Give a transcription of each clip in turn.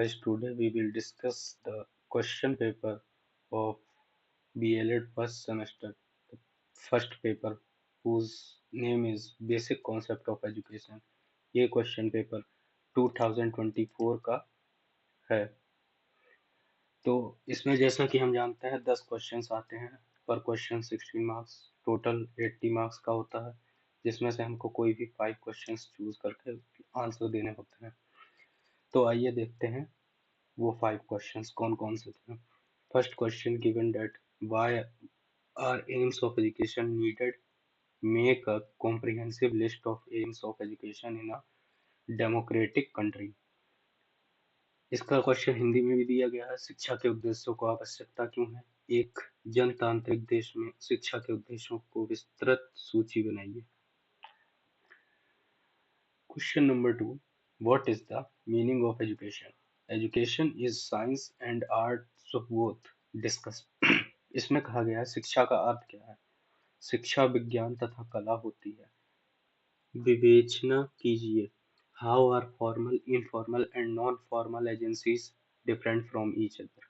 Guys, today we will discuss the question paper of BLED first semester, the first paper whose name is Basic Concept of Education. ये question paper 2024 का है। तो इसमें जैसा कि हम जानते हैं 10 क्वेश्चंस आते हैं, पर क्वेश्चन 16 मार्क्स, टोटल 80 मार्क्स का होता है, जिसमें से हमको कोई भी 5 क्वेश्चंस चूज करके आंसर देने होते हैं। तो आइए देखते हैं वो 5 क्वेश्चंस कौन कौन से थे। First question given that why are AIIMS of education needed, make a comprehensive list of AIIMS of education in a democratic country. इसका क्वेश्चन हिंदी में भी दिया गया है, शिक्षा के उद्देश्यों को आवश्यकता क्यों है, एक जनतांत्रिक देश में शिक्षा के उद्देश्यों को विस्तृत सूची बनाइए। Question number 2, what is the meaning of education? Education is science and arts of both, discuss. इसमें कहा गया है शिक्षा का अर्थ क्या है? शिक्षा विज्ञान तथा कला होती है। विवेचना कीजिए। How are formal, informal and non formal agencies different from each other?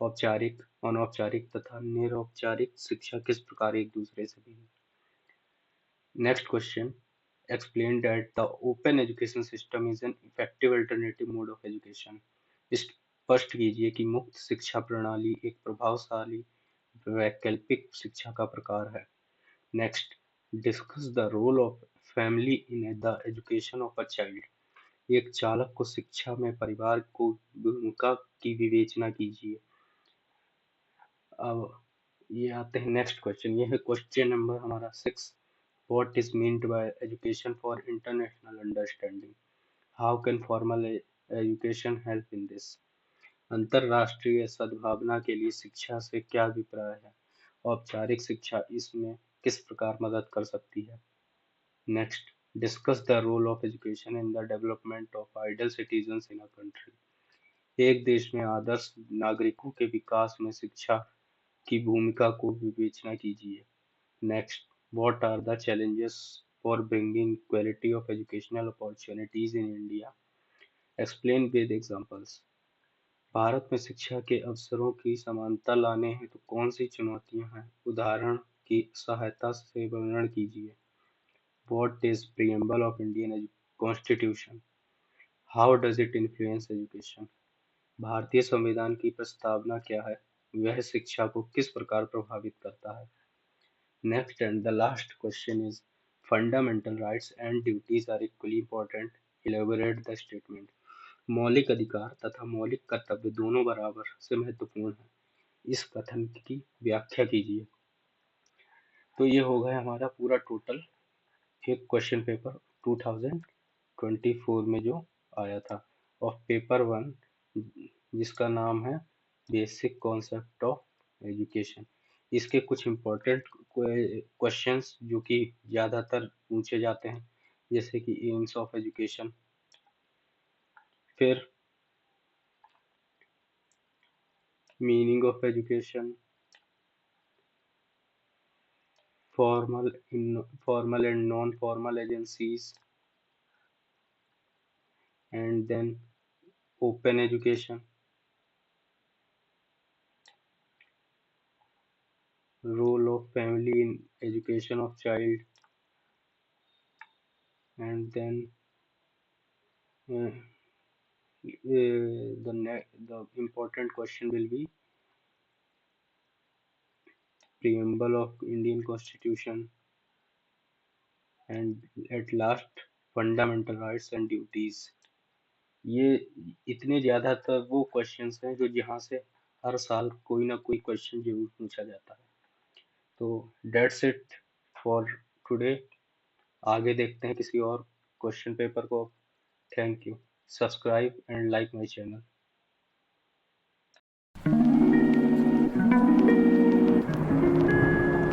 औपचारिक, अनौपचारिक तथा निरौपचारिक शिक्षा किस प्रकार एक दूसरे से भिन्न? Next question, explain that the open education system is an effective alternative mode of education. स्पष्ट कीजिए कि मुक्त शिक्षा प्रणाली एक प्रभावशाली वैकल्पिक शिक्षा का प्रकार है। Next, discuss the role of family in the education of a child. एक चालक को शिक्षा में परिवार को भूमिका की विवेचना कीजिए। अब ये आते हैं नेक्स्ट क्वेश्चन, ये है क्वेश्चन नंबर हमारा 6, what is meant by education for international understanding? How can formal education help in this? अंतरराष्ट्रीय सद्भावना के लिए शिक्षा से क्या अभिप्राय है? औपचारिक शिक्षा इसमें किस प्रकार मदद कर सकती है? Next, discuss the role of education in the development of ideal citizens in a country. एक देश में आदर्श नागरिकों के विकास में शिक्षा की भूमिका को विवेचना कीजिए। Next, what are the challenges for bringing equality of educational opportunities in India? Explain with examples. Bharat में शिक्षा के अवसरों की समानता लाने हेतु कौन सी चुनौतियां हैं? उदाहरण की सहायता से वर्णन कीजिए। What is preamble of Indian Constitution? How does it influence education? भारतीय संविधान की प्रस्तावना क्या है? वह शिक्षा को किस प्रकार प्रभावित करता है? Next and the last question is, fundamental rights and duties are equally important. Elaborate the statement. मौलिक अधिकार तथा मौलिक कर्तव्य दोनों बराबर से महत्वपूर्ण हैं। इस कथन की व्याख्या कीजिए। तो ये हो गया हमारा पूरा टोटल एक क्वेश्चन पेपर 2024 में जो आया था, और पेपर 1 जिसका नाम है बेसिक कॉन्सेप्ट ऑफ एजुकेशन। इसके कुछ इम्पोर्टेंट क्वेश्चंस जो कि ज़्यादातर पूछे जाते हैं, जैसे कि एम्स ऑफ एजुकेशन, फिर meaning of education, formal and non formal agencies, and then open education, role of family in education of child, and then the important question will be preamble of Indian Constitution, and at last fundamental rights and duties. ये इतने ज्यादातर वो questions हैं जो जहाँ से हर साल कोई ना कोई क्वेश्चन जरूर पूछा जाता है। तो डेट्स इट फॉर टुडे। आगे देखते हैं किसी और क्वेश्चन पेपर को। Thank you. Subscribe and like my channel.